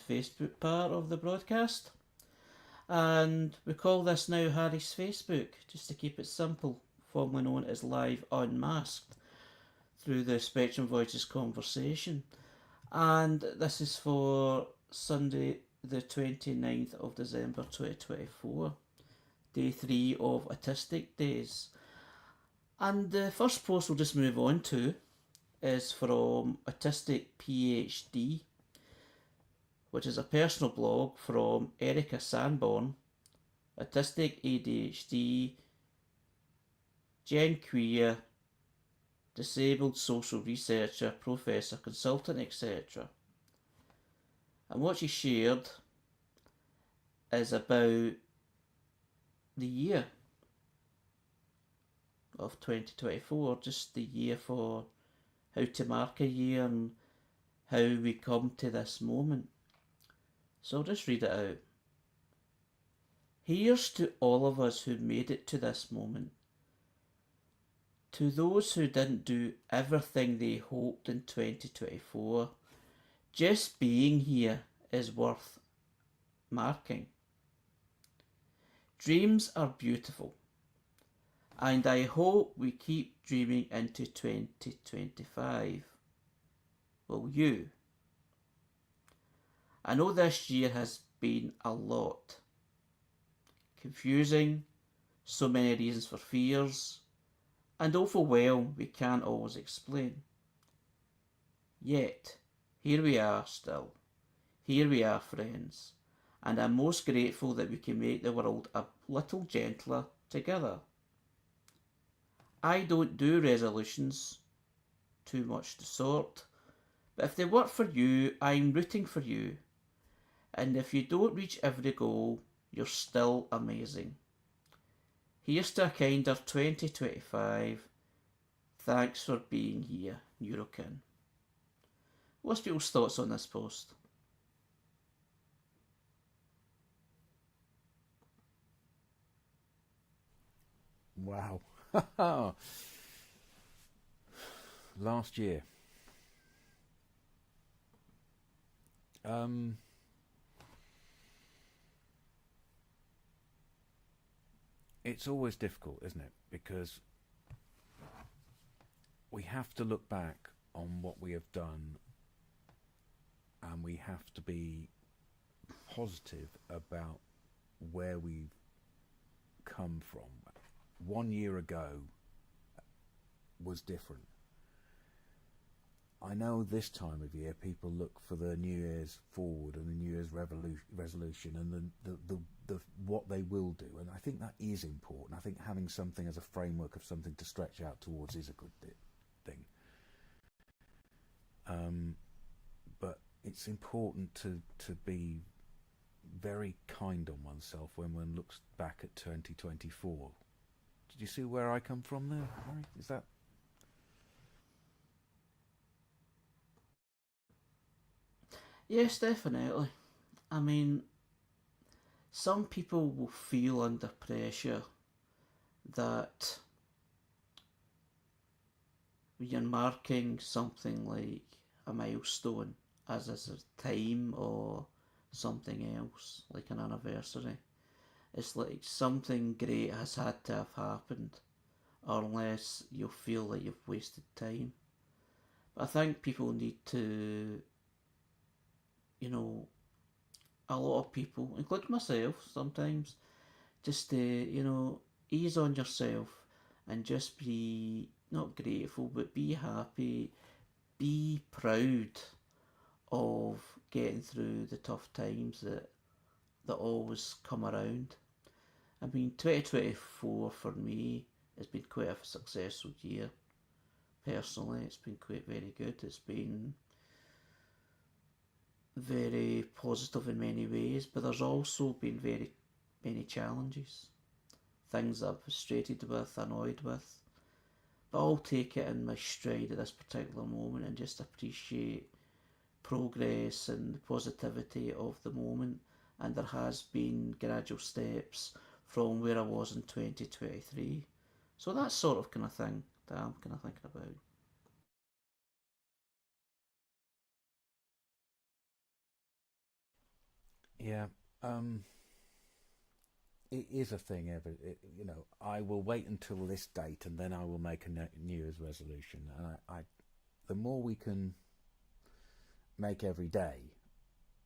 Facebook part of the broadcast. And we call this now Harry's Facebook, just to keep it simple, formerly known as Live Unmasked, through the Spectrum Voices conversation. And this is for Sunday the 29th of December 2024, day 3 of Autistic Days. And the first post we'll just move on to is from Autistic PhD, which is a personal blog from Erica Sanborn, autistic ADHD, genqueer, disabled social researcher, professor, consultant, etc. And what she shared is about the year of 2024, just the year for how to mark a year and how we come to this moment. So I'll just read it out. Here's to all of us who made it to this moment. To those who didn't do everything they hoped in 2024, just being here is worth marking. Dreams are beautiful, and I hope we keep dreaming into 2025. Will you? I know this year has been a lot. Confusing, so many reasons for fears, and overwhelmed we can't always explain. Yet, here we are still. Here we are, friends, and I'm most grateful that we can make the world a little gentler together. I don't do resolutions, too much to sort, but if they work for you, I'm rooting for you. And if you don't reach every goal, you're still amazing. Here's to a kinder 2025. Thanks for being here, Neurokin. What's people's thoughts on this post? Wow. Last year. It's always difficult, isn't it? Because we have to look back on what we have done, and we have to be positive about where we've come from. 1 year ago was different. I know this time of year people look for the New Year's forward and the New Year's resolution and the what they will do, and I think that is important. I think having something as a framework of something to stretch out towards is a good thing. But it's important to be very kind on oneself when one looks back at 2024. Did you see where I come from there, Harry? Is that... Yes, definitely. I mean, some people will feel under pressure that when you're marking something like a milestone, as is a time or something else, like an anniversary, it's like something great has had to have happened, or unless you'll feel like you've wasted time. But I think people need to, a lot of people, including myself sometimes, just to, ease on yourself and just be not grateful, but be happy, be proud of getting through the tough times that always come around. I mean, 2024 for me has been quite a successful year. Personally, it's been quite very good. It's been very positive in many ways, but there's also been very many challenges. Things that I'm frustrated with, annoyed with. But I'll take it in my stride at this particular moment and just appreciate progress and the positivity of the moment. And there has been gradual steps from where I was in 2023. So that's sort of kind of thing that I'm kind of thinking about. Yeah. It is a thing. I will wait until this date and then I will make a New Year's resolution. And the more we can make every day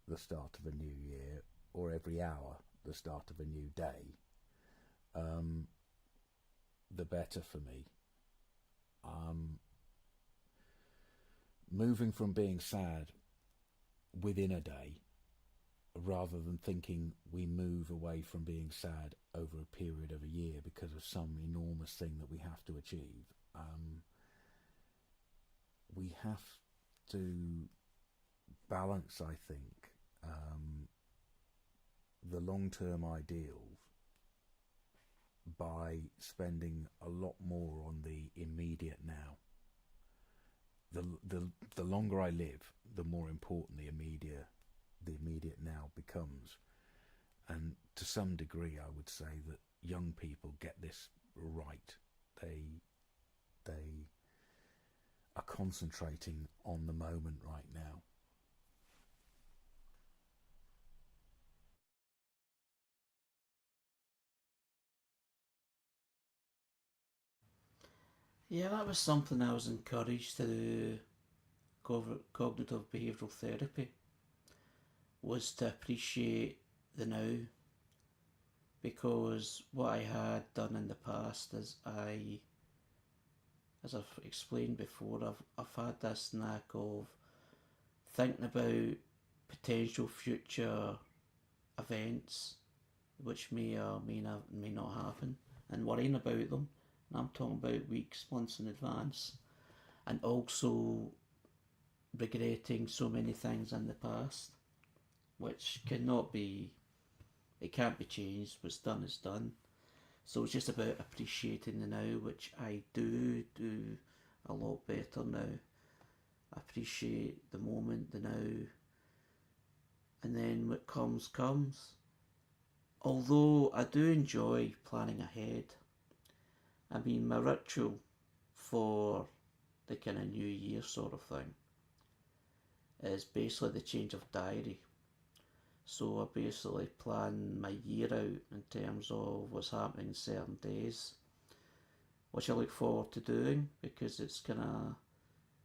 the start of a new year, or every hour the start of a new day, the better for me. Moving from being sad within a day, rather than thinking we move away from being sad over a period of a year because of some enormous thing that we have to achieve. We have to balance, I think, the long-term ideals by spending a lot more on the immediate now. The longer I live, the more important the immediate now becomes. And to some degree, I would say that young people get this right. They are concentrating on the moment right now. Yeah, that was something I was encouraged to do. Cognitive behavioural therapy was to appreciate the now, because what I had done in the past is as I've explained before, I've had this knack of thinking about potential future events which may or may not happen, and worrying about them. And I'm talking about weeks, months in advance, and also regretting so many things in the past, which it can't be changed. What's done is done. So it's just about appreciating the now, which I do a lot better now. I appreciate the moment, the now, and then what comes. Although I do enjoy planning ahead. I mean, my ritual for the kind of New Year sort of thing is basically the change of diary. So I basically plan my year out in terms of what's happening in certain days, which I look forward to doing because it's kind of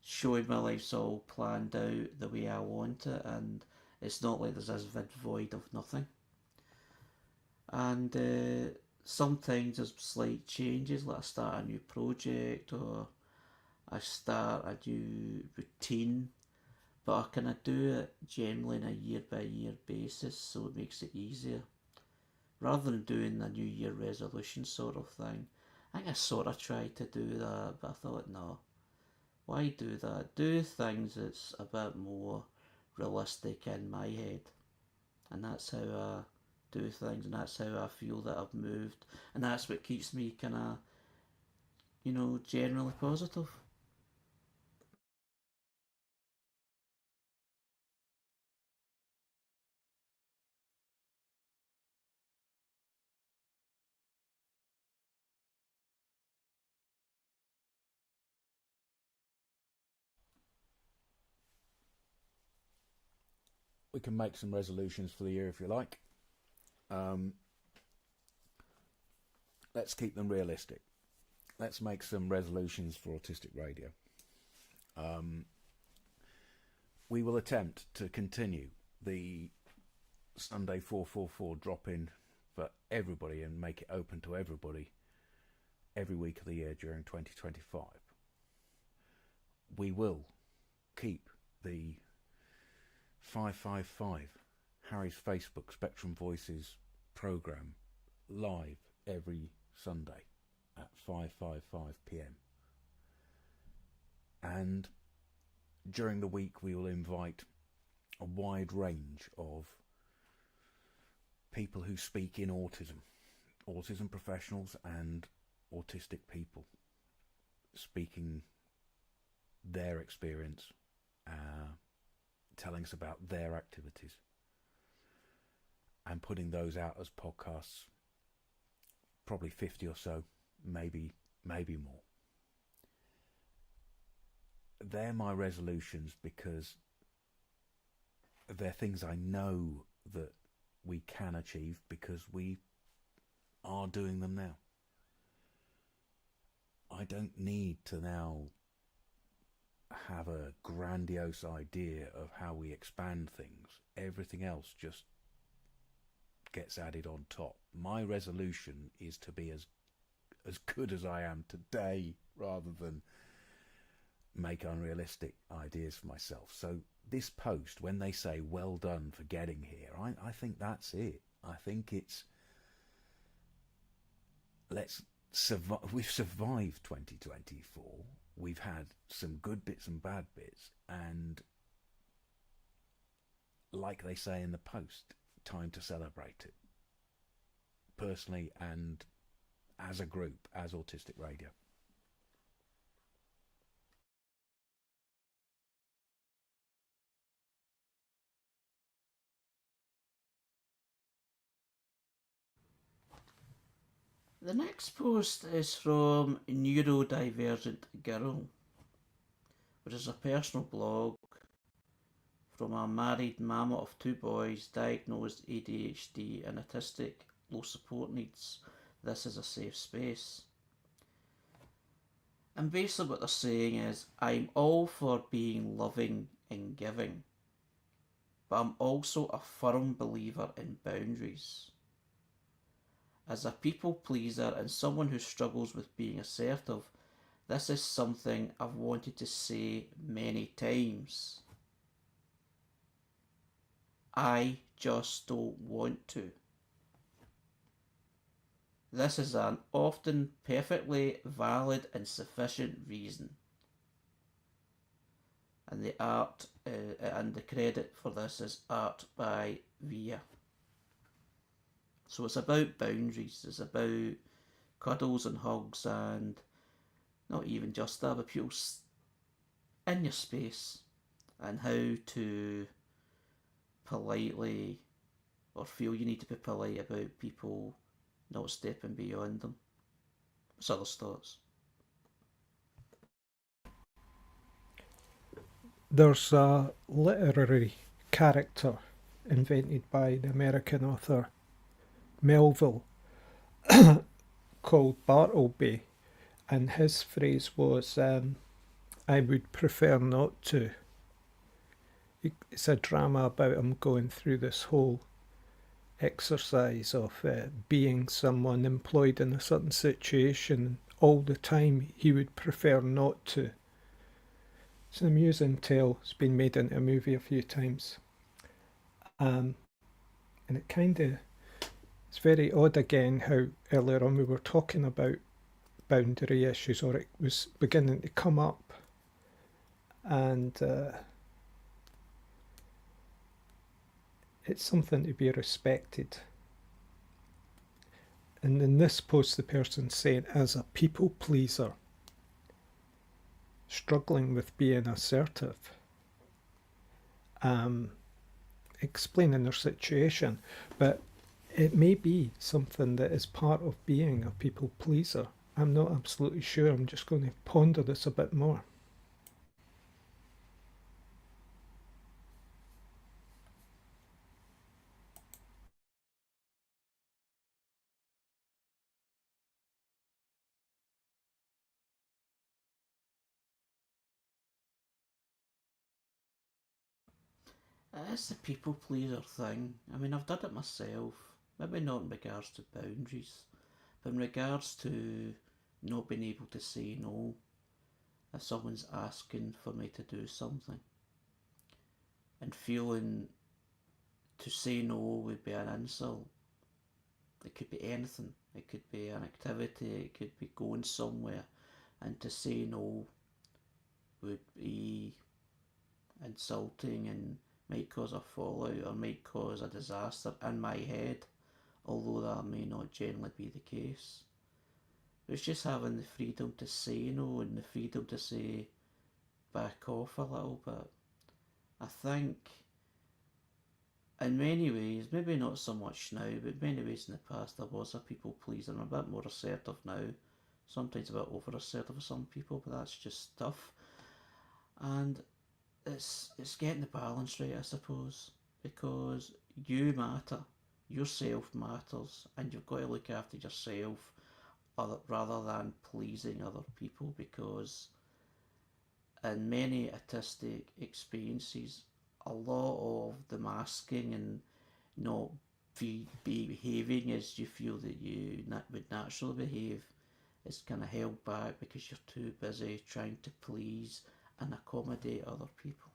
showing my life's all planned out the way I want it, and it's not like there's this void of nothing. And sometimes there's slight changes, like I start a new project or I start a new routine, but I kind of do it generally on a year by year basis, so it makes it easier. Rather than doing a New Year resolution sort of thing, I think I sort of tried to do that, but I thought, no, why do that? Do things that's a bit more realistic in my head, and that's how I do things, and that's how I feel that I've moved, and that's what keeps me kind of, generally positive. We can make some resolutions for the year if you like. Um, let's keep them realistic. Let's make some resolutions for Autistic Radio. We will attempt to continue the Sunday 444 drop-in for everybody and make it open to everybody every week of the year during 2025. We will keep the 555 Harry's Facebook Spectrum Voices programme live every Sunday at 5:55 p.m. And during the week we will invite a wide range of people who speak in autism professionals and autistic people, speaking their experience, telling us about their activities, and putting those out as podcasts, probably 50 or so, maybe more. They're my resolutions because they're things I know that we can achieve because we are doing them now. I don't need to now have a grandiose idea of how we expand things. Everything else just gets added on top. My resolution is to be as good as I am today, rather than make unrealistic ideas for myself. So this post, when they say well done for getting here, I think that's it. I think it's, let's survive. We've survived 2024. We've had some good bits and bad bits, and like they say in the post, time to celebrate it, personally and as a group, as Autistic Radio. The next post is from Neurodivergent Girl, which is a personal blog from a married mama of 2 boys, diagnosed ADHD and autistic, low support needs. This is a safe space. And basically what they're saying is, I'm all for being loving and giving, but I'm also a firm believer in boundaries. As a people pleaser and someone who struggles with being assertive, this is something I've wanted to say many times. I just don't want to. This is an often perfectly valid and sufficient reason. And the art and the credit for this is art by Via. So it's about boundaries, it's about cuddles and hugs, and not even just that, but people in your space, and how to politely, or feel you need to be polite about people not stepping beyond them. What's others' thoughts? There's a literary character invented by the American author Melville called Bartleby, and his phrase was, I would prefer not to. It's a drama about him going through this whole exercise of being someone employed in a certain situation all the time. He would prefer not to. It's an amusing tale. It's been made into a movie a few times. And it kind of, it's very odd again how earlier on we were talking about boundary issues, or it was beginning to come up. And it's something to be respected. And in this post, the person said, as a people pleaser, struggling with being assertive, explaining their situation, but it may be something that is part of being a people pleaser. I'm not absolutely sure. I'm just going to ponder this a bit more. It's the people pleaser thing. I mean, I've done it myself. Maybe not in regards to boundaries, but in regards to not being able to say no if someone's asking for me to do something. And feeling to say no would be an insult. It could be anything. It could be an activity, it could be going somewhere. And to say no would be insulting and might cause a fallout or might cause a disaster in my head, although that may not generally be the case. It's just having the freedom to say no and the freedom to say back off a little bit. I think in many ways, maybe not so much now, but in many ways in the past I was a people pleaser. I'm a bit more assertive now, sometimes a bit over assertive with some people, but that's just tough. And it's getting the balance right, I suppose, because you matter. yourself matters, and you've got to look after yourself rather than pleasing other people, because in many autistic experiences, a lot of the masking and not behaving as you feel that you would naturally behave is kind of held back because you're too busy trying to please and accommodate other people.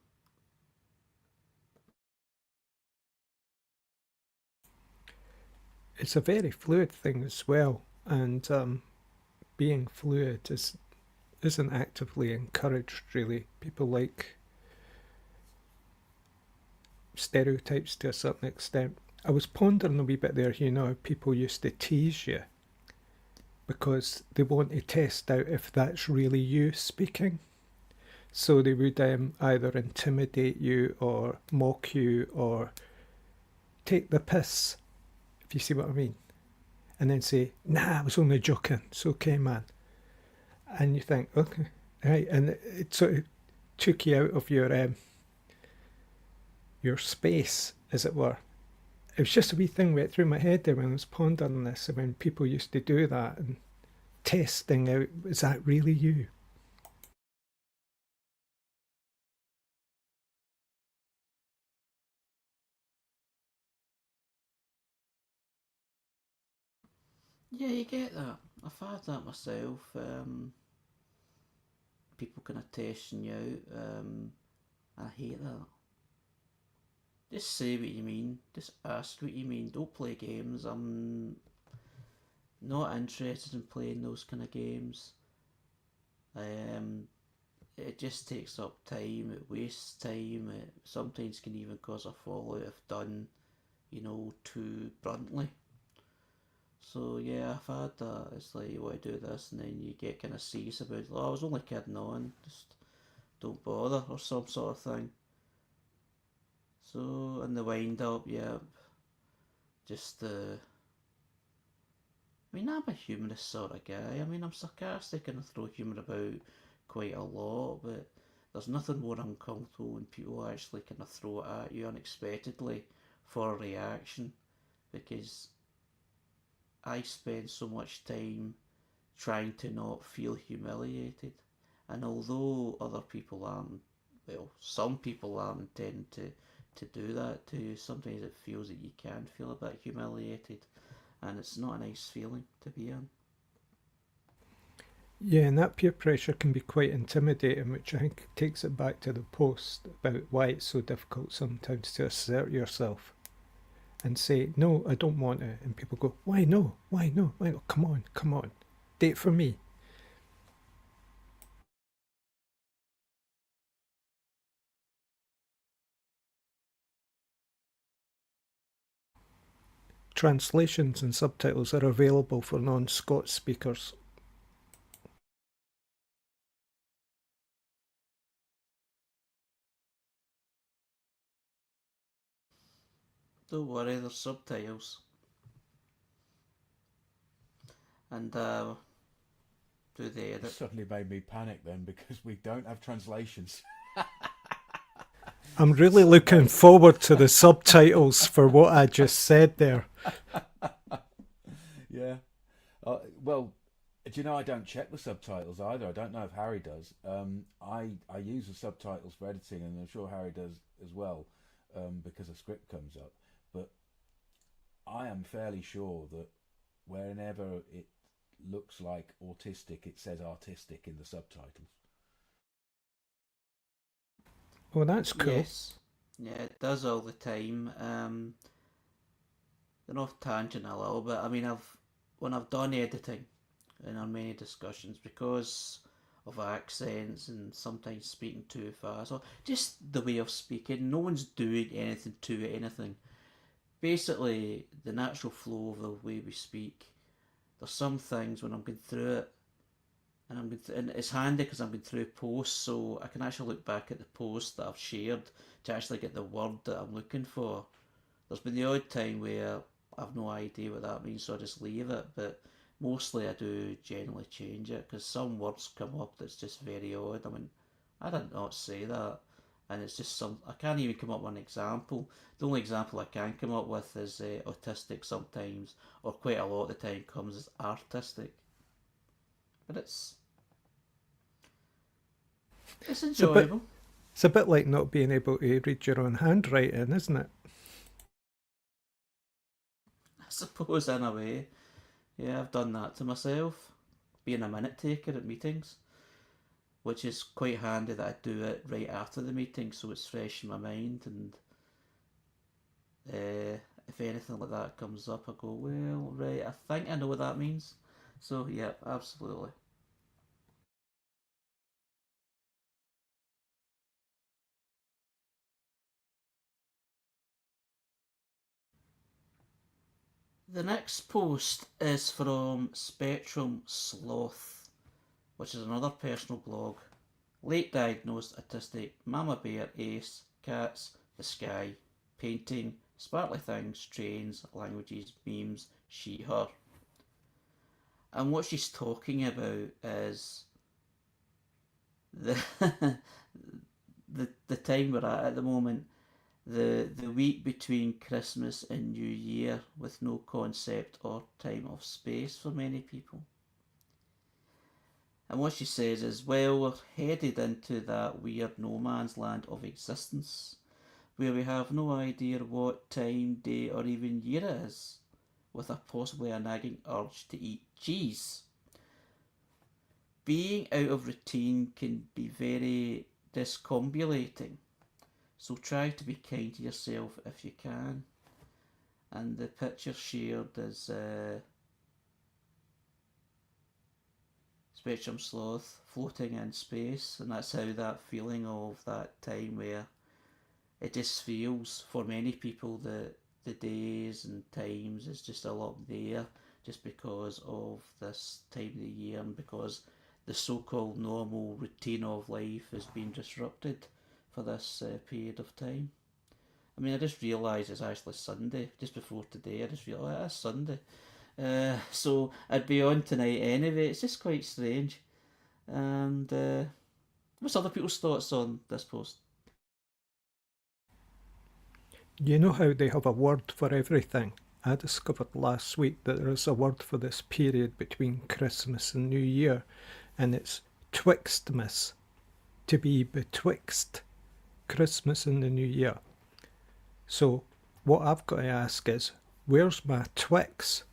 It's a very fluid thing as well, and being fluid isn't actively encouraged, really. People like stereotypes to a certain extent. I was pondering a wee bit there, people used to tease you because they want to test out if that's really you speaking. So they would either intimidate you or mock you or take the piss, if you see what I mean, and then say, "Nah, I was only joking. It's okay, man." And you think, okay, right, and it sort of took you out of your space, as it were. It was just a wee thing went through my head there when I was pondering this, and when people used to do that and testing out, is that really you? Yeah, you get that. I've had that myself. People kind of testing you out. I hate that. Just say what you mean. Just ask what you mean. Don't play games. I'm not interested in playing those kind of games. Um, it just takes up time. It wastes time. It sometimes can even cause a fallout if done, too bluntly. So yeah, I've had that. It's like you want to do this, and then you get kind of serious about it. Oh, I was only kidding on. Just don't bother, or some sort of thing. So in the wind up, yeah, just I mean, I'm a humorous sort of guy. I mean, I'm sarcastic and I throw humour about quite a lot, but there's nothing more uncomfortable when people actually kind of throw it at you unexpectedly for a reaction, because I spend so much time trying to not feel humiliated. And although other people aren't, well, some people aren't intending to do that to you, sometimes it feels that you can feel a bit humiliated, and it's not a nice feeling to be in. Yeah, and that peer pressure can be quite intimidating, which I think takes it back to the post about why it's so difficult sometimes to assert yourself and say, "No, I don't want it." And people go, "Why no? Why no? Why no? Come on, come on. Date for me." Translations and subtitles are available for non-Scots speakers. Don't worry, there's subtitles. And do the It edit. suddenly made me panic then because we don't have translations. I'm really So looking no. forward to the subtitles for what I just said there. Yeah. Well, do you know I don't check the subtitles either? I don't know if Harry does. I use the subtitles for editing, and I'm sure Harry does as well, because a script comes up. But I am fairly sure that whenever it looks like autistic, it says artistic in the subtitles. Oh, that's cool. Yes. Yeah, it does all the time. They're off tangent a little bit. I mean, when I've done editing and on many discussions, because of accents and sometimes speaking too fast or just the way of speaking, no one's doing anything to anything. Basically, the natural flow of the way we speak. There's some things when I'm going through it, and and it's handy because I'm going through posts, so I can actually look back at the post that I've shared to actually get the word that I'm looking for. There's been the odd time where I've no idea what that means, so I just leave it. But mostly I do generally change it because some words come up that's just very odd. I mean, I did not say that, and it's just some. I can't even come up with an example. The only example I can come up with is autistic sometimes, or quite a lot of the time comes as artistic. But it's It's a bit, enjoyable. it's a bit like not being able to read your own handwriting, isn't it? I suppose in a way. Yeah, I've done that to myself. Being a minute taker at meetings, which is quite handy that I do it right after the meeting so it's fresh in my mind. And if anything like that comes up, I go, well, right, I think I know what that means. So, yeah, absolutely. The next post is from Spectrum Sloth, which is another personal blog. Late diagnosed autistic, mama bear, ace, cats, the sky, painting, sparkly things, trains, languages, memes, she, her. And what she's talking about is the the time we're at the moment, the week between Christmas and New Year, with no concept or time of space for many people. And what she says is, well, we're headed into that weird no man's land of existence, where we have no idea what time, day, or even year it is, with a possibly a nagging urge to eat cheese. Being out of routine can be very discombobulating, so try to be kind to yourself if you can. And the picture shared is Spectrum Sloth floating in space, and that's how that feeling of that time where it just feels for many people that the days and times is just a lot there just because of this time of the year and because the so-called normal routine of life has been disrupted for this period of time. I mean, I just realised it's actually Sunday just before today. I just realised it's Sunday, so I'd be on tonight anyway. It's just quite strange. And what's other people's thoughts on this post? You know how they have a word for everything? I discovered last week that there is a word for this period between Christmas and New Year, and it's Twixtmas, to be betwixt Christmas and the New Year. So, what I've got to ask is, where's my Twix?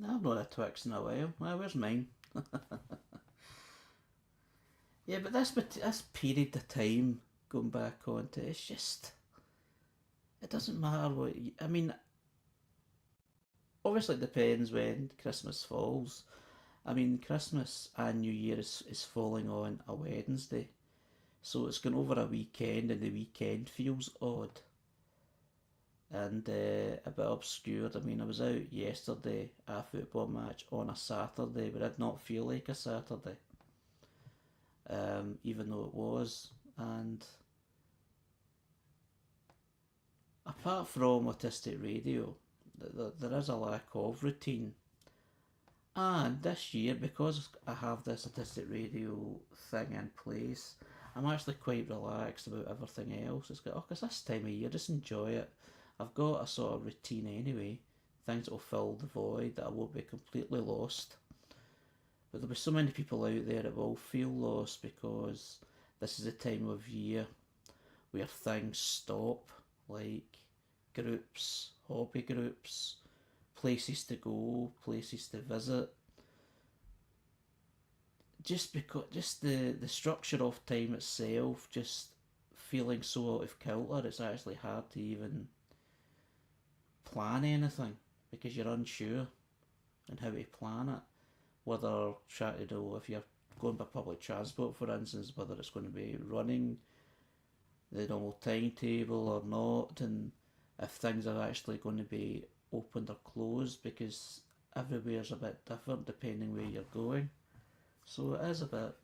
No, I've not had a Twix in a while. Well, where's mine? Yeah, but this period of time going back onto it's just it doesn't matter what I mean. Obviously, it depends when Christmas falls. I mean, Christmas and New Year is falling on a Wednesday, so it's going over a weekend, and the weekend feels odd and a bit obscured. I mean, I was out yesterday at a football match on a Saturday, but it did not feel like a Saturday, even though it was. And apart from autistic radio, there is a lack of routine. And this year, because I have this autistic radio thing in place, I'm actually quite relaxed about everything else. It's got, oh, because this time of year, just enjoy it. I've got a sort of routine anyway, things that will fill the void that I won't be completely lost. But there'll be so many people out there that will feel lost because this is the time of year where things stop, like groups, hobby groups, places to go, places to visit. Just the structure of time itself, just feeling so out of kilter, it's actually hard to even plan anything because you're unsure on how to plan it. Whether trying to know if you're going by public transport, for instance, whether it's going to be running the normal timetable or not, and if things are actually going to be opened or closed because everywhere's a bit different depending where you're going. So it is a bit.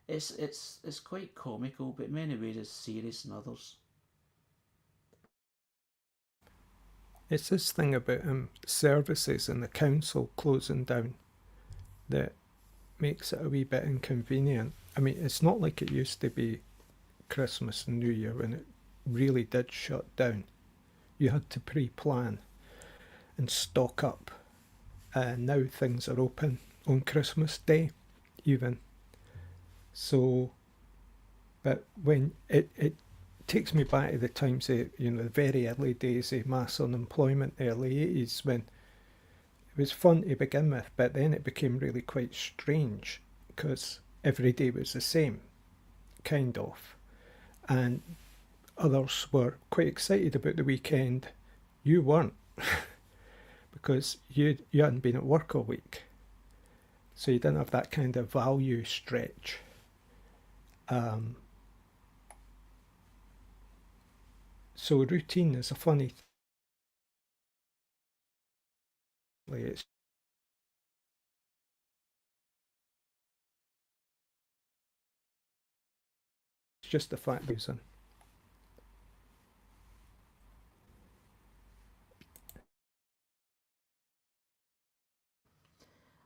It's quite comical, but in many ways it's serious in others. It's this thing about services and the council closing down that makes it a wee bit inconvenient. I mean, it's not like it used to be Christmas and New Year when it really did shut down. You had to pre-plan and stock up. And now things are open on Christmas Day, even. So, but when it takes me back to the times of, the very early days of mass unemployment, the early 80s, when it was fun to begin with, but then it became really quite strange because every day was the same, kind of. And others were quite excited about the weekend. You weren't, because you hadn't been at work all week. So you didn't have that kind of value stretch. So routine is a funny thing. It's just the fact that using.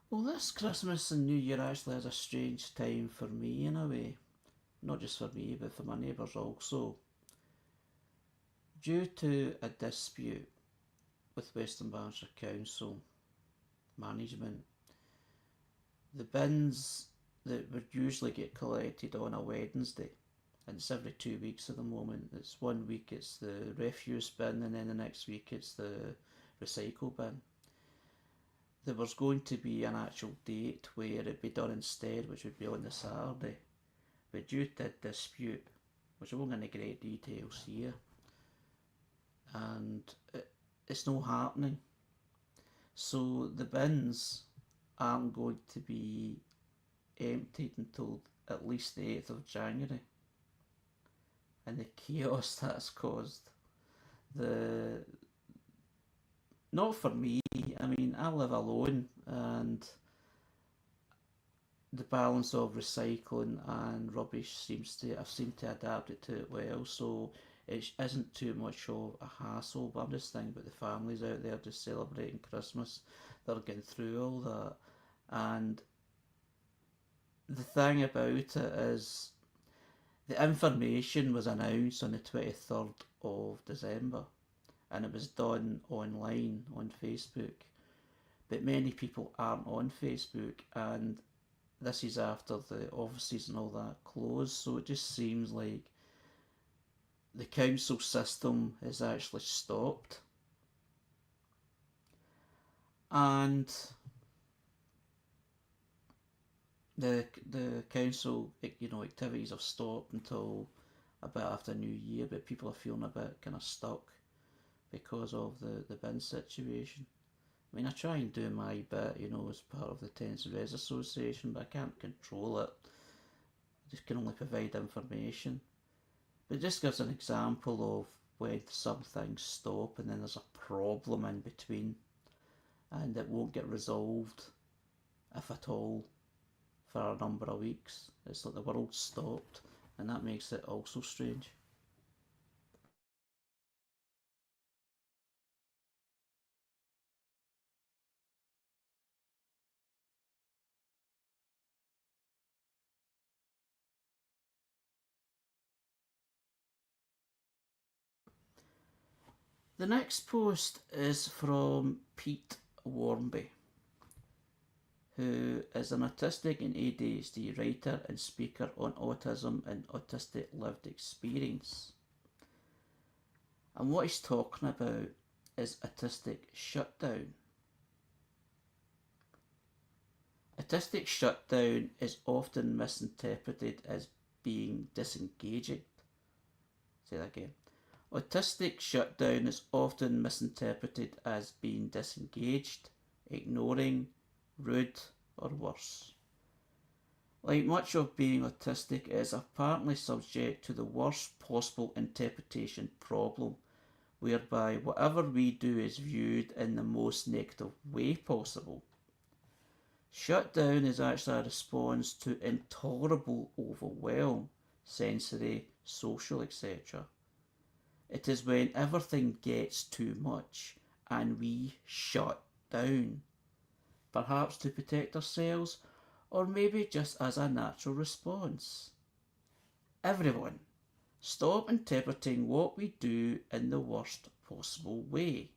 Well, this Christmas and New Year actually is a strange time for me in a way. Not just for me, but for my neighbours also. Due to a dispute with Western Barnshire Council management, the bins that would usually get collected on a Wednesday, and it's every 2 weeks at the moment. It's 1 week it's the refuse bin, and then the next week it's the recycle bin. There was going to be an actual date where it'd be done instead, which would be on the Saturday. But due to dispute, which I won't go into great details here, and it's not happening. So the bins aren't going to be emptied until at least the 8th of January. And the chaos that's caused, not for me, I mean, I live alone, and the balance of recycling and rubbish I've seemed to adapt it to it well, so it isn't too much of a hassle. But I'm just thinking about the families out there just celebrating Christmas that are getting through all that. And the thing about it is, the information was announced on the 23rd of December, and it was done online on Facebook. But many people aren't on Facebook, and this is after the offices and all that closed, so it just seems like the council system is actually stopped. And the council, activities have stopped until a bit after New Year, but people are feeling a bit kind of stuck because of the bin situation. I mean, I try and do my bit, as part of the Tenants Res Association, but I can't control it. I just can only provide information. But it just gives an example of when some things stop and then there's a problem in between, and it won't get resolved, if at all, for a number of weeks. It's like the world stopped, and that makes it also strange. The next post is from Pete Warmby, who is an autistic and ADHD writer and speaker on autism and autistic lived experience. And what he's talking about is autistic shutdown. Autistic shutdown is often misinterpreted as being disengaging. Say that again. Autistic shutdown is often misinterpreted as being disengaged, ignoring, rude, or worse. Like much of being autistic, it is apparently subject to the worst possible interpretation problem, whereby whatever we do is viewed in the most negative way possible. Shutdown is actually a response to intolerable overwhelm, sensory, social, etc. It is when everything gets too much and we shut down, perhaps to protect ourselves or maybe just as a natural response. Everyone, stop interpreting what we do in the worst possible way.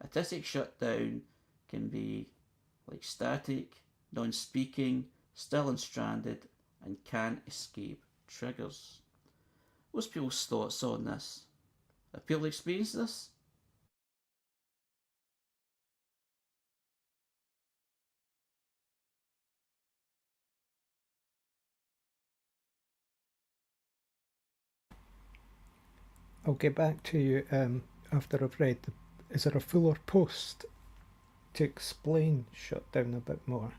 Autistic shutdown can be like static, non speaking, still and stranded, and can't escape triggers. What's people's thoughts on this? Have people experienced this? I'll get back to you after I've read the. Is there a fuller post to explain shutdown a bit more?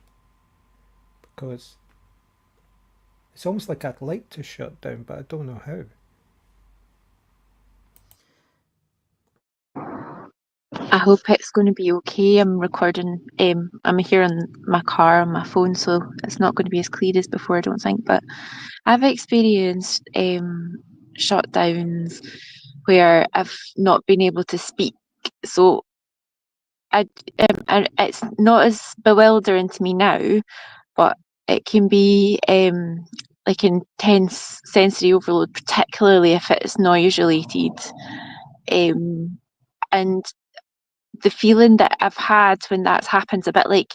Because it's almost like I'd like to shut down, but I don't know how. I hope it's going to be okay. I'm recording. I'm here on my car on my phone, so it's not going to be as clear as before, I don't think. But I've experienced shutdowns where I've not been able to speak. So it's not as bewildering to me now, but it can be like intense sensory overload, particularly if it's noise related. And the feeling that I've had when that's happened, a bit like,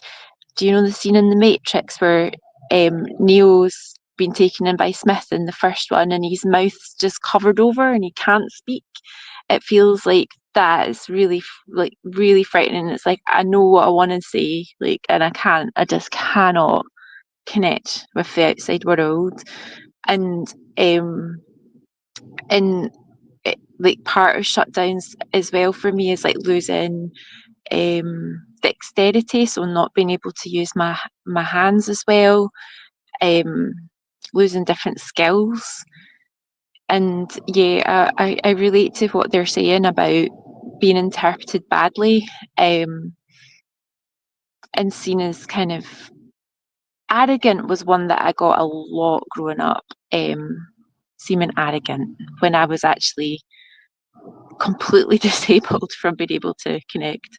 do you know the scene in The Matrix where Neo's been taken in by Smith in the first one and his mouth's just covered over and he can't speak? It feels like that is really really frightening. It's like I know what I want to say, like, and I just cannot connect with the outside world. And and like part of shutdowns as well for me is like losing dexterity, so not being able to use my hands as well, losing different skills. And yeah, I relate to what they're saying about being interpreted badly, and seen as kind of arrogant was one that I got a lot growing up, seeming arrogant when I was actually completely disabled from being able to connect.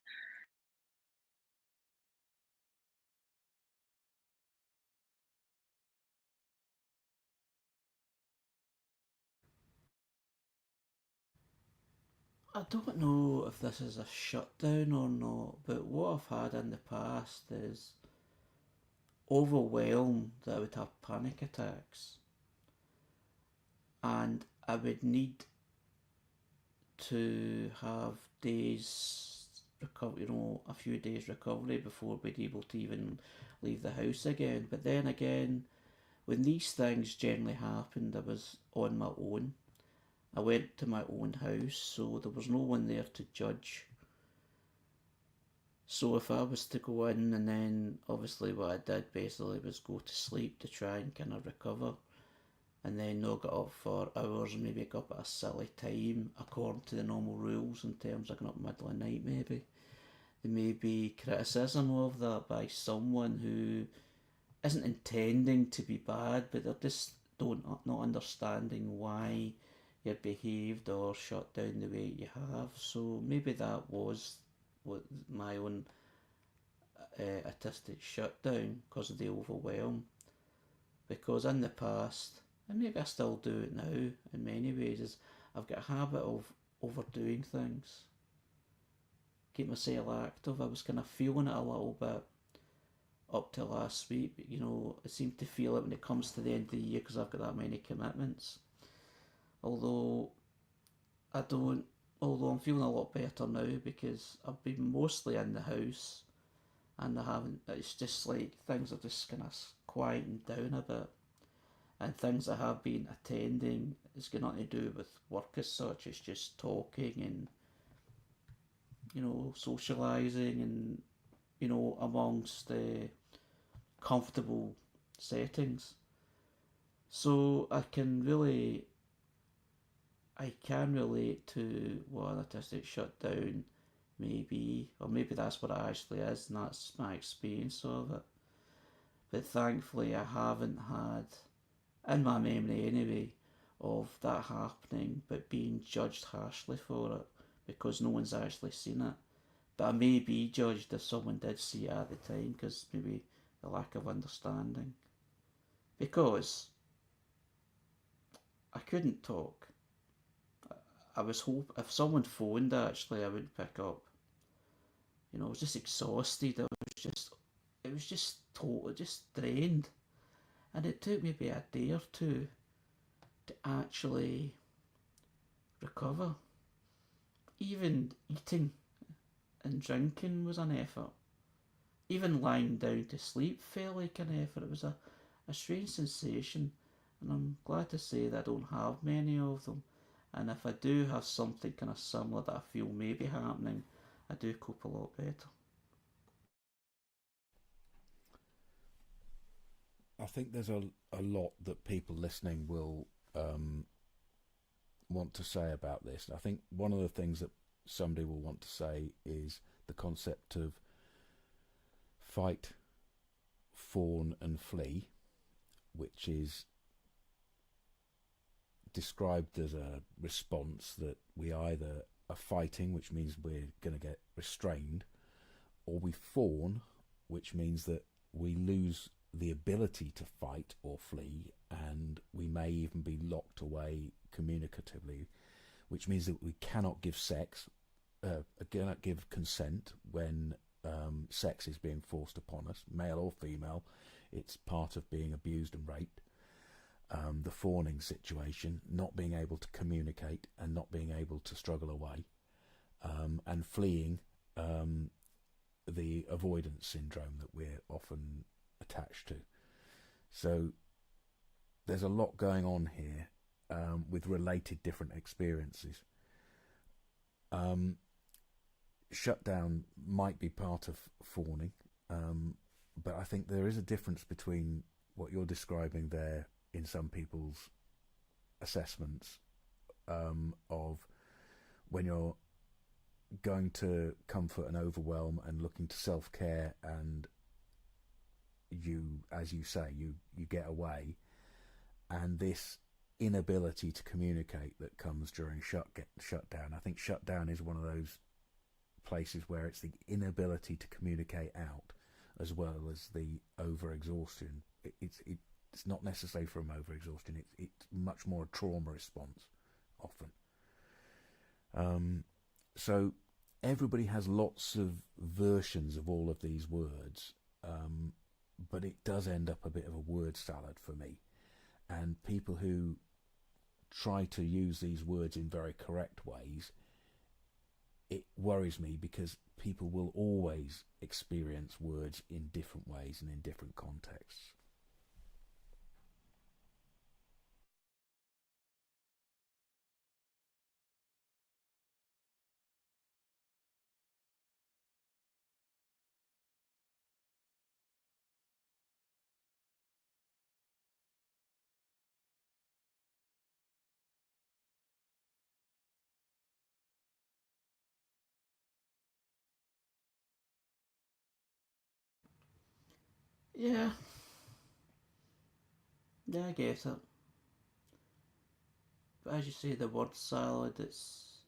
I don't know if this is a shutdown or not, but what I've had in the past is overwhelmed that I would have panic attacks, and I would need to have days recover, a few days recovery before being able to even leave the house again. But then again, when these things generally happened, I was on my own. I went to my own house, so there was no one there to judge. So if I was to go in and then obviously what I did basically was go to sleep to try and kind of recover, and then not get up for hours and maybe get up at a silly time according to the normal rules in terms of getting up middle of the night maybe. There may be criticism of that by someone who isn't intending to be bad, but they're just don't not understanding why you behaved or shut down the way you have. So maybe that was what my own autistic shutdown because of the overwhelm. Because in the past, and maybe I still do it now in many ways, is I've got a habit of overdoing things, keep myself active. I was kind of feeling it a little bit up to last week, but I seem to feel it when it comes to the end of the year because I've got that many commitments. Although I don't, although I'm feeling a lot better now because I've been mostly in the house and I haven't, it's just like things are just kind of quieting down a bit. And things I have been attending is got nothing to do with work as such, it's just talking and, socialising and, amongst the comfortable settings. So I can relate to what an autistic shutdown may be, or maybe that's what it actually is, and that's my experience of it. But thankfully, I haven't had, in my memory anyway, of that happening, but being judged harshly for it because no one's actually seen it. But I may be judged if someone did see it at the time, because maybe the lack of understanding. Because I couldn't talk. I was if someone phoned actually I wouldn't pick up. I was just exhausted. It was just totally just drained. And it took maybe a day or two to actually recover. Even eating and drinking was an effort. Even lying down to sleep felt like an effort. It was a strange sensation, and I'm glad to say that I don't have many of them. And if I do have something kind of similar that I feel may be happening, I do cope a lot better. I think there's a lot that people listening will want to say about this. I think one of the things that somebody will want to say is the concept of fight, fawn and flee, which is described as a response that we either are fighting, which means we're going to get restrained, or we fawn, which means that we lose the ability to fight or flee, and we may even be locked away communicatively, which means that we cannot give cannot give consent when sex is being forced upon us, male or female. It's part of being abused and raped. The fawning situation, not being able to communicate and not being able to struggle away, and fleeing, the avoidance syndrome that we're often attached to. So there's a lot going on here with related different experiences. Shutdown might be part of fawning, but I think there is a difference between what you're describing there in some people's assessments of when you're going to comfort and overwhelm and looking to self-care, and you, as you say, you get away, and this inability to communicate that comes during shutdown. I think shutdown is one of those places where it's the inability to communicate out as well as the overexhaustion. It's not necessarily from overexhaustion. It's much more a trauma response often. So everybody has lots of versions of all of these words, but it does end up a bit of a word salad for me. And people who try to use these words in very correct ways, it worries me, because people will always experience words in different ways and in different contexts. Yeah, I get it. But as you say, the word salad, this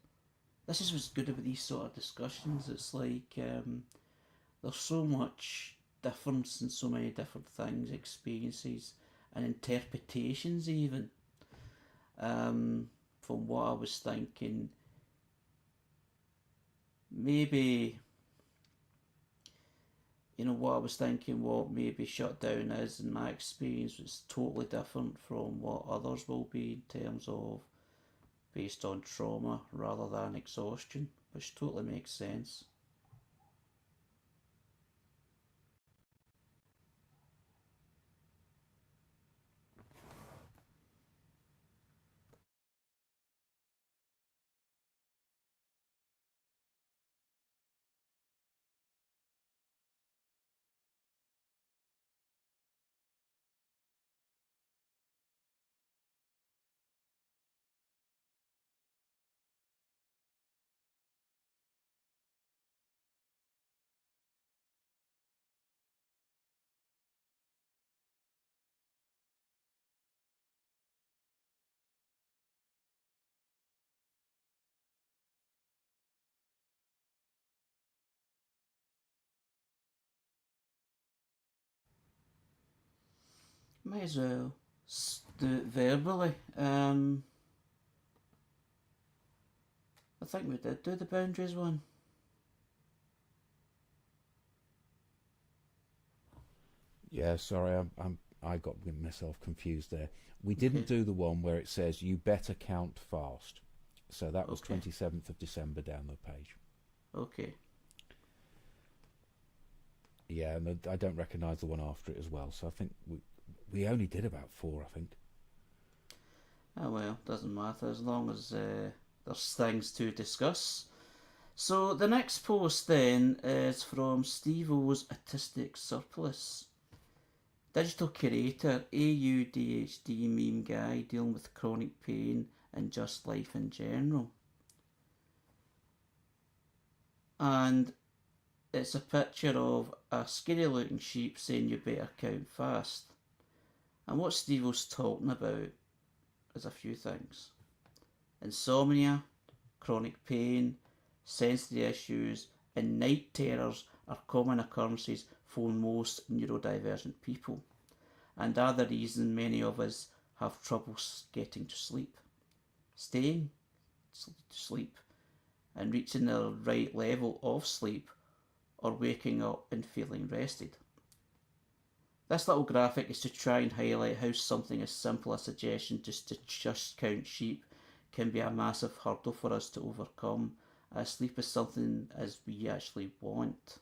is what's good about these sort of discussions. It's like there's so much difference in so many different things, experiences, and interpretations even. From what I was thinking, maybe what I was thinking, what maybe shutdown is in my experience was totally different from what others will be in terms of based on trauma rather than exhaustion, which totally makes sense. Might as well do it verbally. I think we did do the boundaries one. Yeah, sorry, I got myself confused there. We didn't Okay. do the one where it says you better count fast. So that was Okay. 27th of December down the page. Okay. Yeah, and I don't recognise the one after it as well. So I think we only did about 4, I think. Ah well, doesn't matter as long as there's things to discuss. So the next post then is from Steve O's Autistic Surplus. Digital curator, AUDHD meme guy dealing with chronic pain and just life in general. And it's a picture of a scary looking sheep saying you better count fast. And what Steve O's talking about is a few things: insomnia, chronic pain, sensory issues, and night terrors are common occurrences for most neurodivergent people, and are the reason many of us have trouble getting to sleep, staying to sleep, and reaching the right level of sleep, or waking up and feeling rested. This little graphic is to try and highlight how something as simple as a suggestion just count sheep can be a massive hurdle for us to overcome, as sleep is something as we actually want.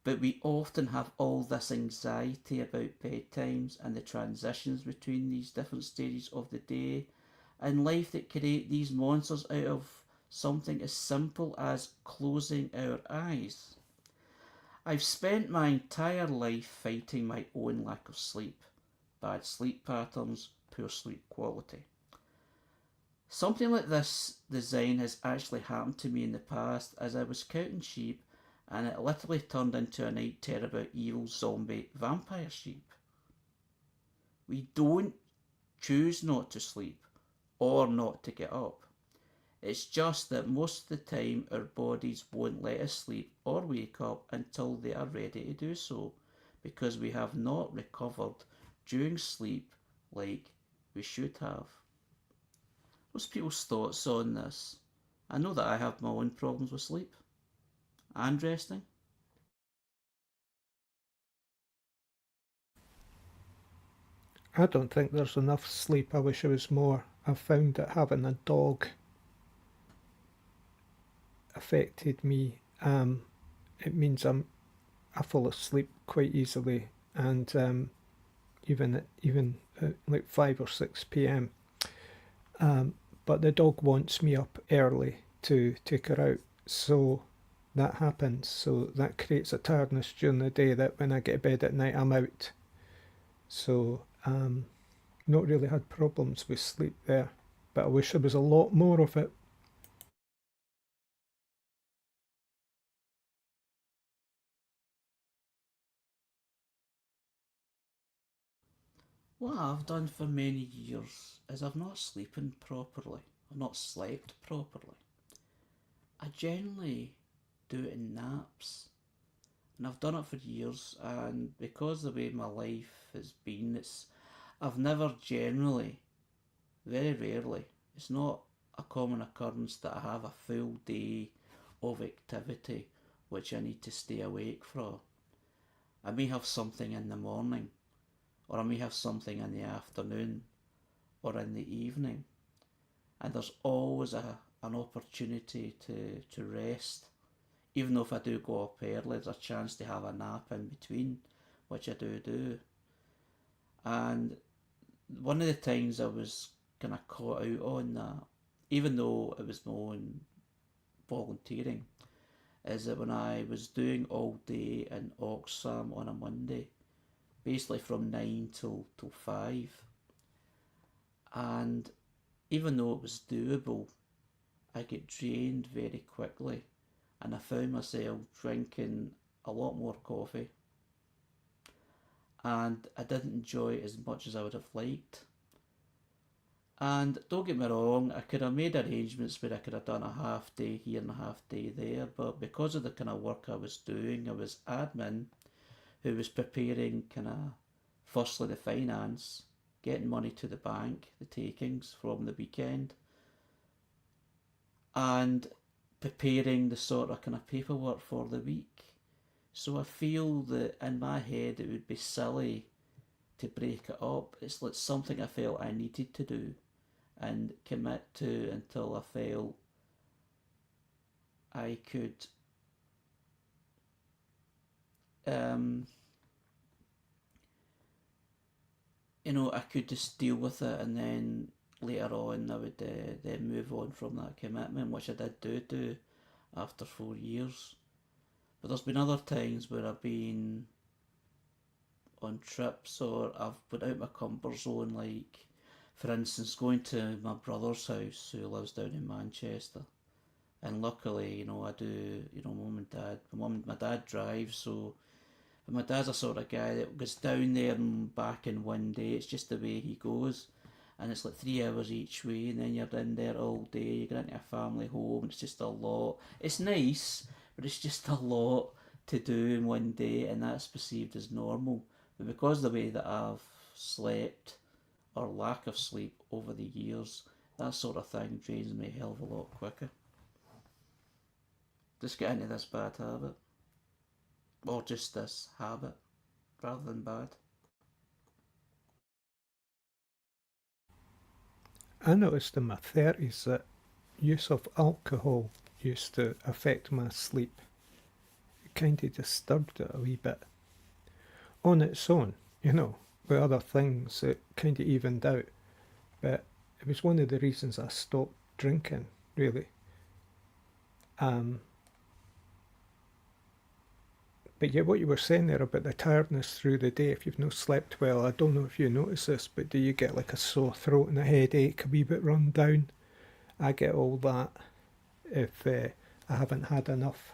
But we often have all this anxiety about bedtimes and the transitions between these different stages of the day and life that create these monsters out of something as simple as closing our eyes. I've spent my entire life fighting my own lack of sleep, bad sleep patterns, poor sleep quality. Something like this design has actually happened to me in the past as I was counting sheep, and it literally turned into a night terror about evil zombie vampire sheep. We don't choose not to sleep or not to get up. It's just that most of the time our bodies won't let us sleep or wake up until they are ready to do so, because we have not recovered during sleep like we should have. What's people's thoughts on this? I know that I have my own problems with sleep and resting. I don't think there's enough sleep. I wish there was more. I've found that having a dog affected me. It means I fall asleep quite easily, and even at like 5 or 6 p.m. But the dog wants me up early to take her out, so that happens. So that creates a tiredness during the day that when I get to bed at night I'm out. So not really had problems with sleep there, but I wish there was a lot more of it. What I've done for many years is I've not sleeping properly. I've not slept properly. I generally do it in naps. And I've done it for years, and because the way my life has been, I've never generally, very rarely, it's not a common occurrence that I have a full day of activity which I need to stay awake for. I may have something in the morning, or I may have something in the afternoon, or in the evening, and there's always an opportunity to rest. Even though if I do go up early, there's a chance to have a nap in between, which I do. And one of the times I was kind of caught out on that, even though it was my own volunteering, is that when I was doing all day in Oxfam on a Monday, basically from 9 till 5, and even though it was doable, I get drained very quickly, and I found myself drinking a lot more coffee, and I didn't enjoy it as much as I would have liked. And don't get me wrong, I could have made arrangements where I could have done a half day here and a half day there, but because of the kind of work I was doing, I was admin who was preparing kind of Firstly, the finance, getting money to the bank, the takings from the weekend, and preparing the sort of kind of paperwork for the week. So I feel that in my head it would be silly to break it up. It's like something I felt I needed to do and commit to until I felt I could um, I could just deal with it, and then later on I would then move on from that commitment, which I did do after 4 years. But there's been other times where I've been on trips or I've been out my comfort zone, like for instance going to my brother's house who lives down in Manchester. And luckily, I do, my dad drives, so but my dad's a sort of guy that goes down there and back in one day. It's just the way he goes. And it's like 3 hours each way, and then you're in there all day. You get into a family home, and it's just a lot. It's nice, but it's just a lot to do in one day, and that's perceived as normal. But because of the way that I've slept, or lack of sleep over the years, that sort of thing drains me a hell of a lot quicker. Just get into this bad habit. Or just this habit, rather than bad. I noticed in my 30s that use of alcohol used to affect my sleep. It kind of disturbed it a wee bit. On its own, with other things it kind of evened out. But it was one of the reasons I stopped drinking, really. But yeah, what you were saying there about the tiredness through the day, if you've not slept well, I don't know if you notice this, but do you get like a sore throat and a headache, a wee bit run down? I get all that if I haven't had enough.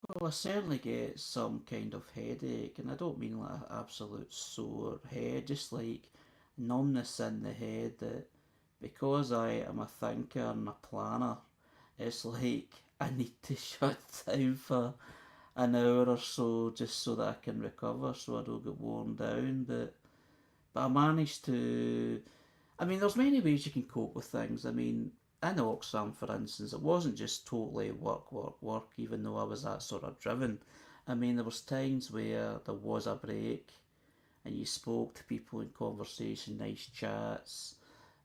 Well, I certainly get some kind of headache, and I don't mean like an absolute sore head, just like numbness in the head that because I am a thinker and a planner, it's like I need to shut down for an hour or so just so that I can recover so I don't get worn down. But I managed to. I mean, there's many ways you can cope with things. I mean, in Oxfam, for instance, it wasn't just totally work, work, work, even though I was that sort of driven. I mean, there was times where there was a break and you spoke to people in conversation, nice chats,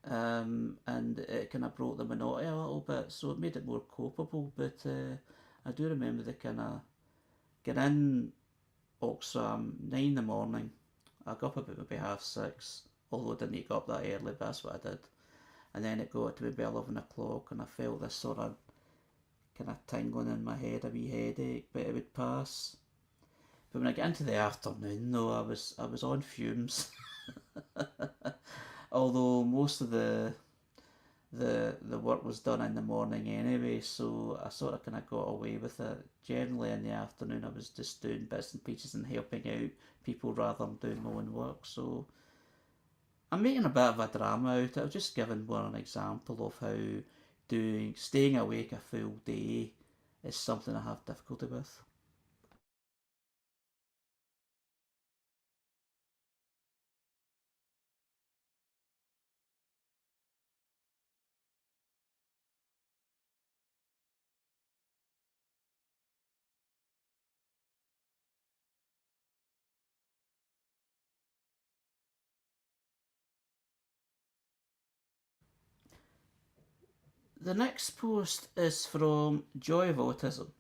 and it kind of broke the monotony a little bit, so it made it more copable. But I do remember the kind of get in Oxfam 9 in the morning. I got up about maybe 6:30, although I didn't get up that early, but that's what I did. And then it got to maybe 11 o'clock, and I felt this sort of kind of tingling in my head, a wee headache, but it would pass. But when I get into the afternoon, though, I was on fumes. Although most of the work was done in the morning anyway, so I sort of kind of got away with it. Generally in the afternoon, I was just doing bits and pieces and helping out people rather than doing my own work. So I'm making a bit of a drama out of it. I've just given one example of how staying awake a full day is something I have difficulty with. The next post is from Joy of Autism,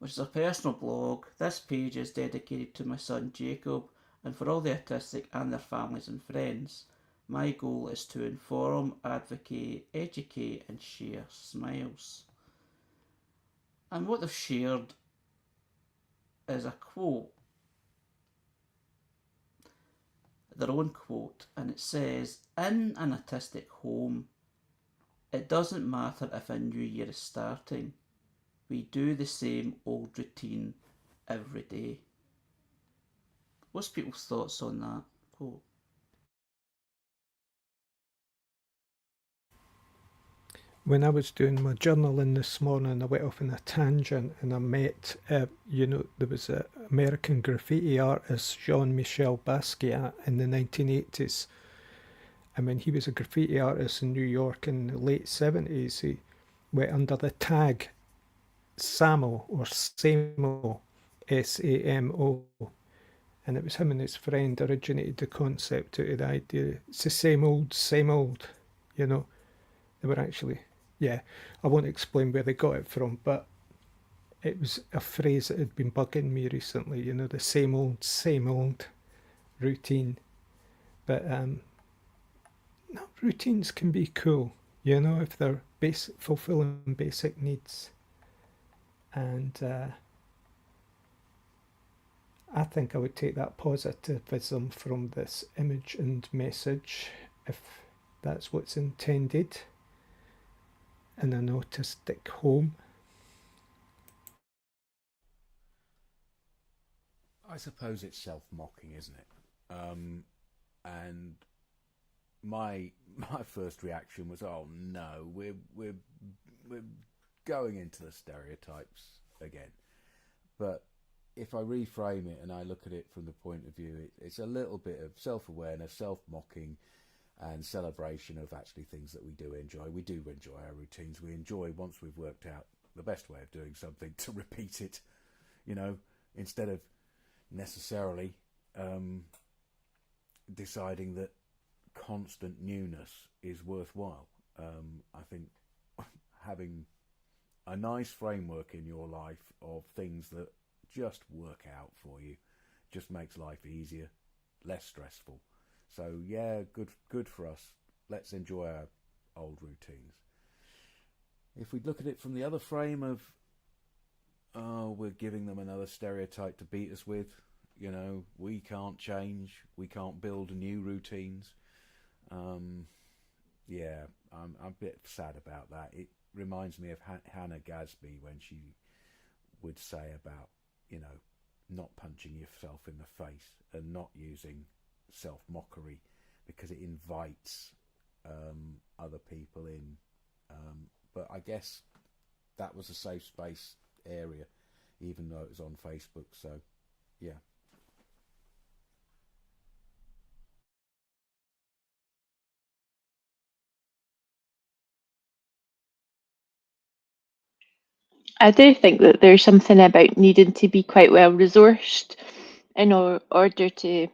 which is a personal blog. This page is dedicated to my son Jacob and for all the autistic and their families and friends. My goal is to inform, advocate, educate, and share smiles. And what they've shared is a quote, their own quote, and it says, "In an autistic home, it doesn't matter if a new year is starting. We do the same old routine every day." What's people's thoughts on that quote? when I was doing my journaling this morning, I went off on a tangent and I met, there was an American graffiti artist, Jean-Michel Basquiat, in the 1980s. And when he was a graffiti artist in New York in the late 70s, he went under the tag Samo, or Samo, Samo. And it was him and his friend originated the concept out of the idea. It's the same old, you know. They were actually, yeah, I won't explain where they got it from, but it was a phrase that had been bugging me recently, you know, the same old routine. But no, routines can be cool, you know, if they're fulfilling basic needs. And I think I would take that positivism from this image and message, if that's what's intended in an autistic home. I suppose it's self-mocking, isn't it? And my first reaction was, oh no, we're going into the stereotypes again. But if I reframe it and I look at it from the point of view, it's a little bit of self-awareness, self-mocking, and celebration of actually things that we do enjoy. We do enjoy our routines. We enjoy, once we've worked out the best way of doing something, to repeat it, you know, instead of necessarily deciding that constant newness is worthwhile. I think having a nice framework in your life of things that just work out for you just makes life easier, less stressful. So yeah, good for us. Let's enjoy our old routines. If we look at it from the other frame of, oh, we're giving them another stereotype to beat us with, you know, we can't change, we can't build new routines. Yeah, I'm a bit sad about that. It reminds me of Hannah Gadsby when she would say about, you know, not punching yourself in the face and not using self-mockery because it invites other people in. But I guess that was a safe space area, even though it was on Facebook. So, yeah. I do think that there's something about needing to be quite well resourced in order to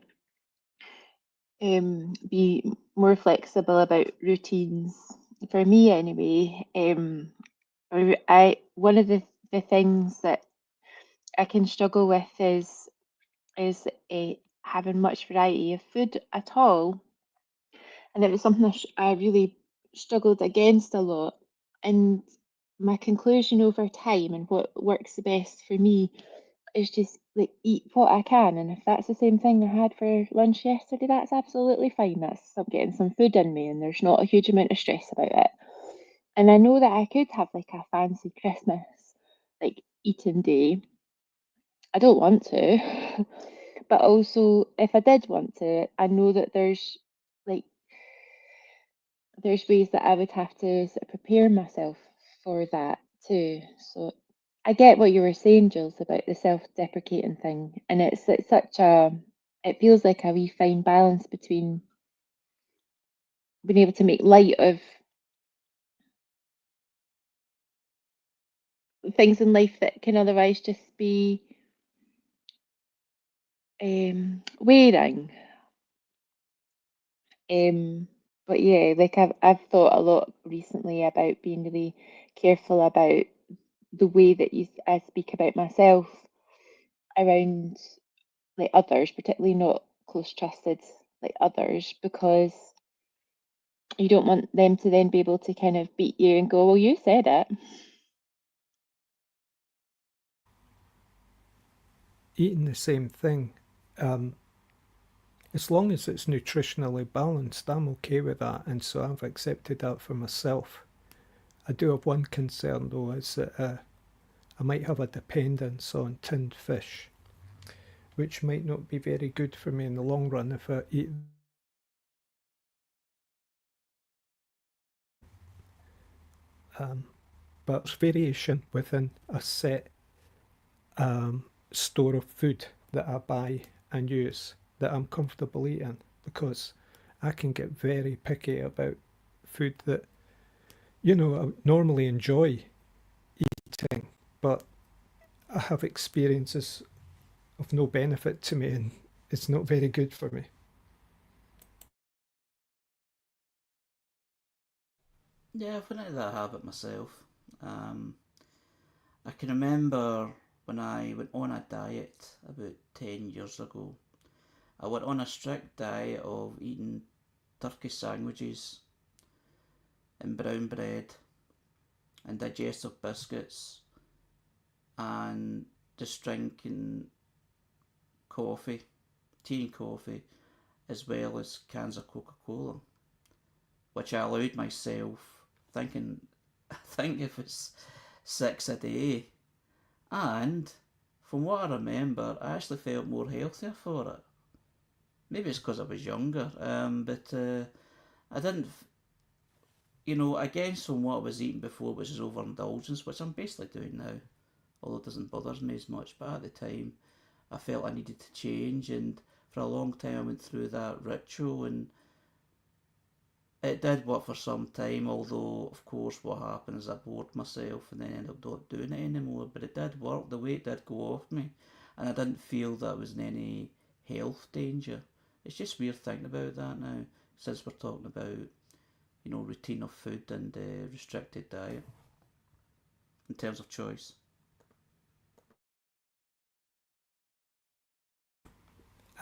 be more flexible about routines. For me, anyway, I one of the things that I can struggle with is having much variety of food at all, and it was something I really struggled against a lot. And my conclusion over time and what works the best for me is just like eat what I can, and if that's the same thing I had for lunch yesterday, that's absolutely fine. I'm getting some food in me, and there's not a huge amount of stress about it. And I know that I could have like a fancy Christmas like eating day. I don't want to, but also if I did want to, I know that like there's ways that I would have to sort of prepare myself for that too. So I get what you were saying, Jules, about the self-deprecating thing, and it's such a it feels like a wee fine balance between being able to make light of things in life that can otherwise just be wearing. Um, but yeah, like I've thought a lot recently about being really careful about the way that I speak about myself around like others, particularly not close trusted like others, because you don't want them to then be able to kind of beat you and go, well, you said it. Eating the same thing, um, as long as it's nutritionally balanced, I'm okay with that, and so I've accepted that for myself. I do have one concern though, is that I might have a dependence on tinned fish, which might not be very good for me in the long run if I eat. but it's variation within a set store of food that I buy and use that I'm comfortable eating, because I can get very picky about food that, you know, I normally enjoy eating, but I have experiences of no benefit to me and it's not very good for me. Yeah, I've went into that habit myself. I can remember when I went on a diet about 10 years ago. I went on a strict diet of eating turkey sandwiches and brown bread and digestive biscuits and just drinking coffee, tea and coffee, as well as cans of Coca Cola, which I allowed myself, thinking, I think it was 6 a day. And from what I remember, I actually felt more healthier for it. Maybe it's because I was younger, but I didn't, against from what I was eating before, which is overindulgence, which I'm basically doing now, although it doesn't bother me as much. But at the time, I felt I needed to change, and for a long time, I went through that ritual, and it did work for some time. Although, of course, what happened is I bored myself and then ended up not doing it anymore. But it did work. The weight did go off me, and I didn't feel that I was in any health danger. It's just weird thinking about that now, since we're talking about routine of food and restricted diet in terms of choice.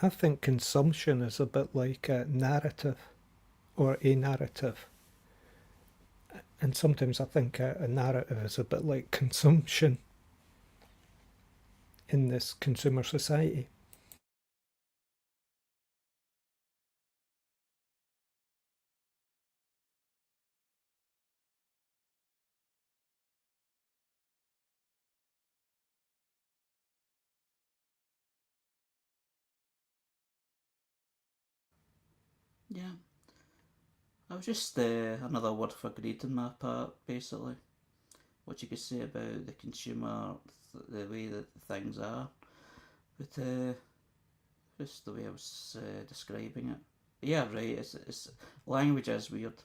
I think consumption is a bit like a narrative or a narrative. And sometimes I think a narrative is a bit like consumption in this consumer society. Yeah, I was just another word for greed on my part, basically. What you could say about the consumer, the way that things are, but just the way I was describing it. But yeah, right. It's language is weird.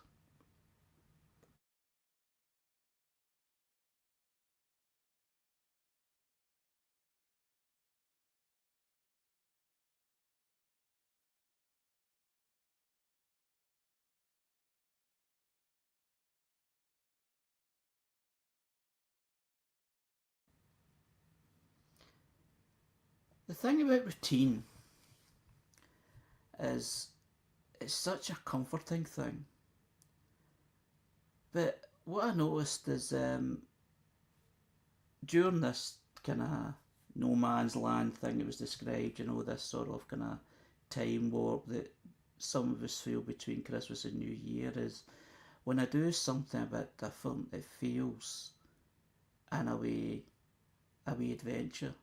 The thing about routine is it's such a comforting thing. But what I noticed is during this kind of no man's land thing that was described, this sort of kind of time warp that some of us feel between Christmas and New Year, is when I do something a bit different, it feels in a wee adventure.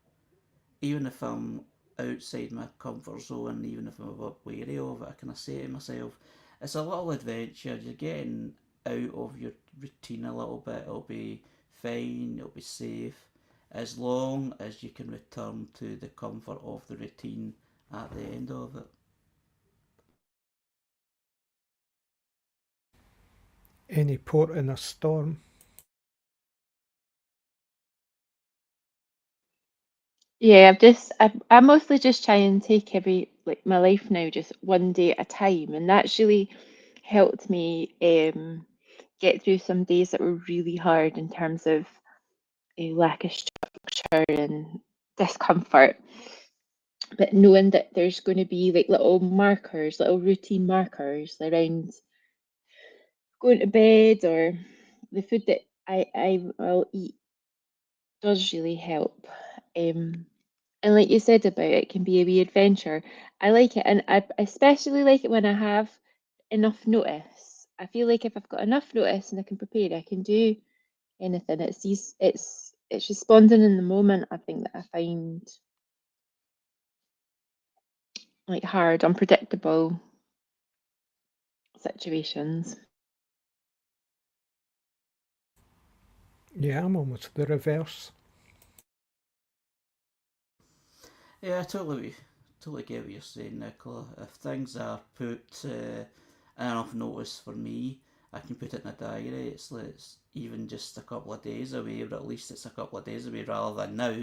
Even if I'm outside my comfort zone, even if I'm a bit wary of it, I kind of say to myself, it's a little adventure. You're getting out of your routine a little bit. It'll be fine, it'll be safe, as long as you can return to the comfort of the routine at the end of it. Any port in a storm. Yeah, I mostly just try and take every like my life now just one day at a time, and that's really helped me get through some days that were really hard in terms of a lack of structure and discomfort. But knowing that there's going to be like little markers, little routine markers around going to bed or the food that I will eat does really help. Um, And like you said about it can be a wee adventure. I like it, and I especially like it when I have enough notice. I feel like if I've got enough notice and I can prepare, I can do anything. It's responding in the moment. I think that I find like hard, unpredictable situations. Yeah, I'm almost the reverse. Yeah, totally get what you're saying, Nicola. If things are put enough notice for me, I can put it in a diary. It's even just a couple of days away, or at least it's a couple of days away rather than now.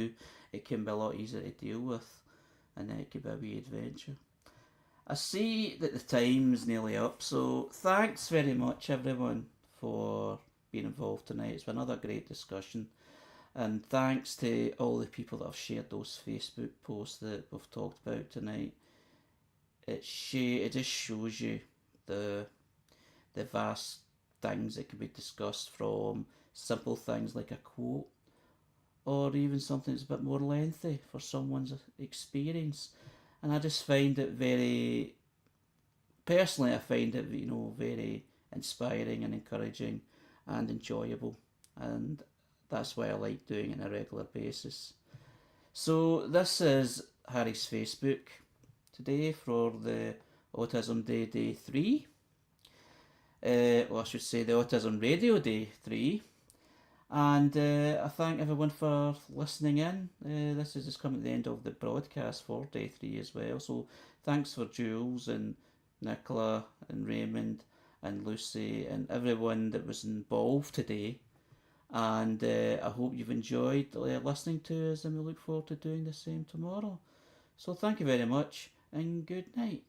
It can be a lot easier to deal with, and then it could be a wee adventure. I see that the time's nearly up, so thanks very much everyone for being involved tonight. It's been another great discussion. And thanks to all the people that have shared those Facebook posts that we've talked about tonight. It just shows you the the vast things that can be discussed, from simple things like a quote, or even something that's a bit more lengthy for someone's experience. And I just find it very personally, I find it very inspiring and encouraging and enjoyable, and that's why I like doing it on a regular basis. So this is Harry's Facebook today for the Autism Day 3. Well, I should say the Autism Radio Day 3. And I thank everyone for listening in. This is just coming at the end of the broadcast for Day 3 as well. So thanks for Jules and Nicola and Raymond and Lucy and everyone that was involved today. And I hope you've enjoyed listening to us, and we look forward to doing the same tomorrow. So thank you very much, and good night.